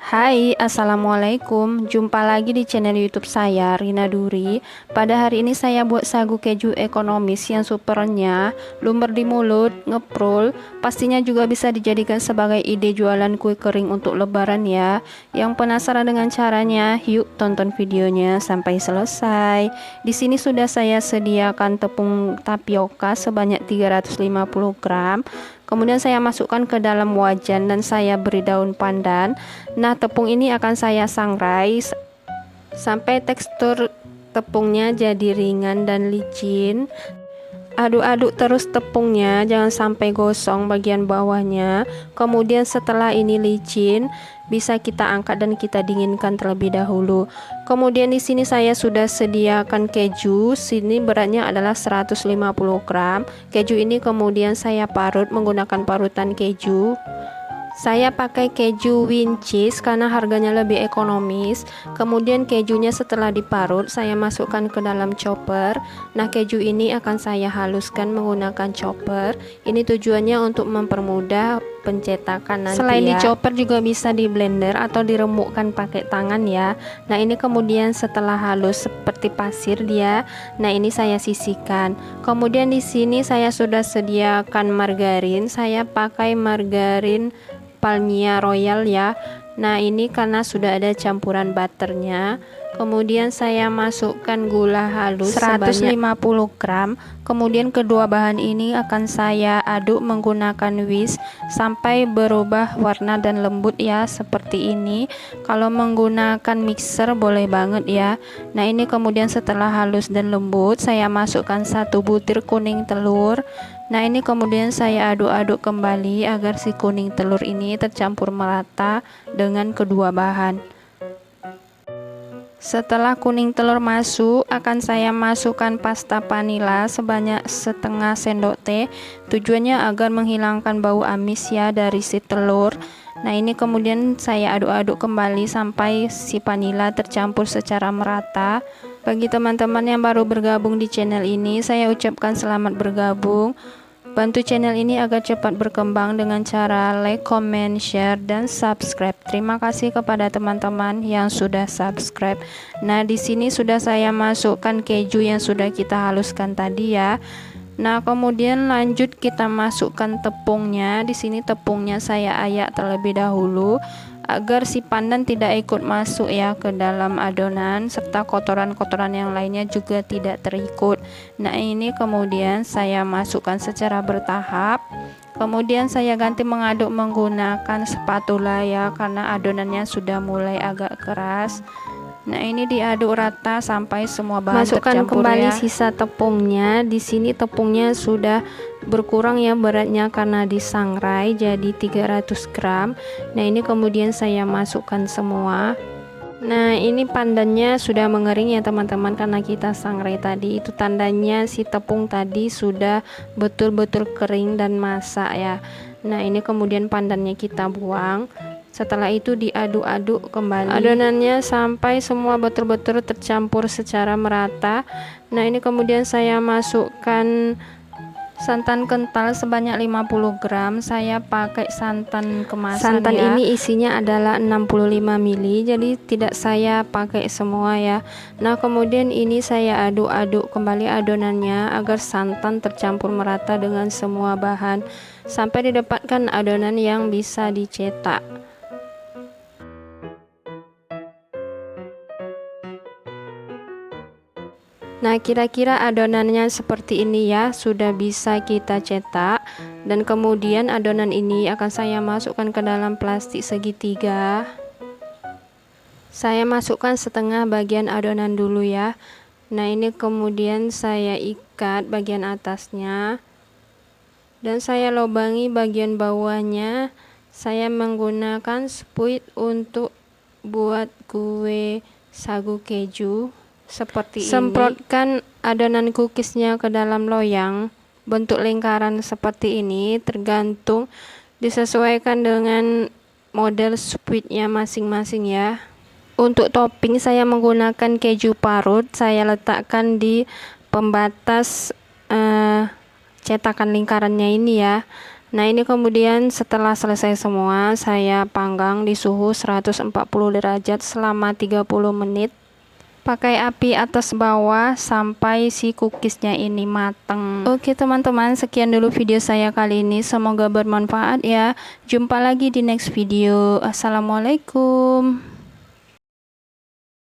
Hai, assalamualaikum. Jumpa lagi di channel YouTube saya, Rina Duri. Pada hari ini saya buat sagu keju ekonomis yang supernya lumer di mulut, ngeprul. Pastinya juga bisa dijadikan sebagai ide jualan kue kering untuk Lebaran ya. Yang penasaran dengan caranya, yuk tonton videonya sampai selesai. Di sini sudah saya sediakan tepung tapioka sebanyak 350 gram. Kemudian saya masukkan ke dalam wajan dan saya beri daun pandan. Nah, tepung ini akan saya sangrai sampai tekstur tepungnya jadi ringan dan licin. Aduk-aduk terus tepungnya, jangan sampai gosong bagian bawahnya. Kemudian setelah ini licin, bisa kita angkat dan kita dinginkan terlebih dahulu. Kemudian di sini saya sudah sediakan keju. Sini beratnya adalah 150 gram. Keju ini kemudian saya parut menggunakan parutan keju. Saya pakai keju win cheese karena harganya lebih ekonomis. Kemudian kejunya setelah diparut saya masukkan ke dalam chopper. Nah, keju ini akan saya haluskan menggunakan chopper. Ini tujuannya untuk mempermudah pencetakan nanti. Selain di chopper juga bisa di blender atau diremukkan pakai tangan ya. Nah, ini kemudian setelah halus seperti pasir dia. Nah, ini saya sisihkan. Kemudian di sini saya sudah sediakan margarin. Saya pakai margarin Palmia Royal ya. Nah, ini karena sudah ada campuran butternya. Kemudian saya masukkan gula halus 150 gram. Kemudian kedua bahan ini akan saya aduk menggunakan whisk sampai berubah warna dan lembut ya, seperti ini. Kalau menggunakan mixer boleh banget ya. Nah, ini kemudian setelah halus dan lembut saya masukkan 1 butir kuning telur. Nah, ini kemudian saya aduk-aduk kembali agar si kuning telur ini tercampur merata dengan kedua bahan. Setelah kuning telur masuk, akan saya masukkan pasta vanila sebanyak setengah sendok teh. Tujuannya agar menghilangkan bau amis ya dari si telur. Nah, ini kemudian saya aduk-aduk kembali sampai si vanila tercampur secara merata. Bagi teman-teman yang baru bergabung di channel ini, saya ucapkan selamat bergabung. Bantu channel ini agar cepat berkembang dengan cara like, comment, share, dan subscribe. Terima kasih kepada teman-teman yang sudah subscribe. Nah, di sini sudah saya masukkan keju yang sudah kita haluskan tadi ya. Nah, kemudian lanjut kita masukkan tepungnya. Di sini tepungnya saya ayak terlebih dahulu agar si pandan tidak ikut masuk ya ke dalam adonan, serta kotoran-kotoran yang lainnya juga tidak terikut. Nah, ini kemudian saya masukkan secara bertahap. Kemudian saya ganti mengaduk menggunakan spatula ya, karena adonannya sudah mulai agak keras. Nah, ini diaduk rata sampai semua bahan tercampur. Masukkan kembali sisa tepungnya. Di sini tepungnya sudah berkurang ya beratnya karena disangrai jadi 300 gram. Nah, ini kemudian saya masukkan semua. Nah, ini pandannya sudah mengering ya teman-teman, karena kita sangrai tadi. Itu tandanya si tepung tadi sudah betul-betul kering dan masak ya. Nah, ini kemudian pandannya kita buang. Setelah itu diaduk-aduk kembali adonannya sampai semua betul-betul tercampur secara merata. Nah, ini kemudian saya masukkan santan kental sebanyak 50 gram. Saya pakai santan kemasan. Santan ya. Ini isinya adalah 65 ml, jadi tidak saya pakai semua ya. Nah, kemudian ini saya aduk-aduk kembali adonannya agar santan tercampur merata dengan semua bahan sampai didapatkan adonan yang bisa dicetak. Nah, kira-kira adonannya seperti ini ya, sudah bisa kita cetak. Dan kemudian adonan ini akan saya masukkan ke dalam plastik segitiga. Saya masukkan setengah bagian adonan dulu ya. Nah, ini kemudian saya ikat bagian atasnya. Dan saya lubangi bagian bawahnya. Saya menggunakan spuit untuk buat kue sagu keju. Seperti ini. Semprotkan adonan cookiesnya ke dalam loyang bentuk lingkaran seperti ini, tergantung disesuaikan dengan model spuitnya masing-masing ya. Untuk topping saya menggunakan keju parut. Saya letakkan di pembatas cetakan lingkarannya ini ya. Nah, ini kemudian setelah selesai semua, saya panggang di suhu 140 derajat selama 30 menit. Pakai api atas bawah sampai si cookiesnya ini mateng. Oke teman-teman, sekian dulu video saya kali ini, semoga bermanfaat ya. Jumpa lagi di next video. Assalamualaikum.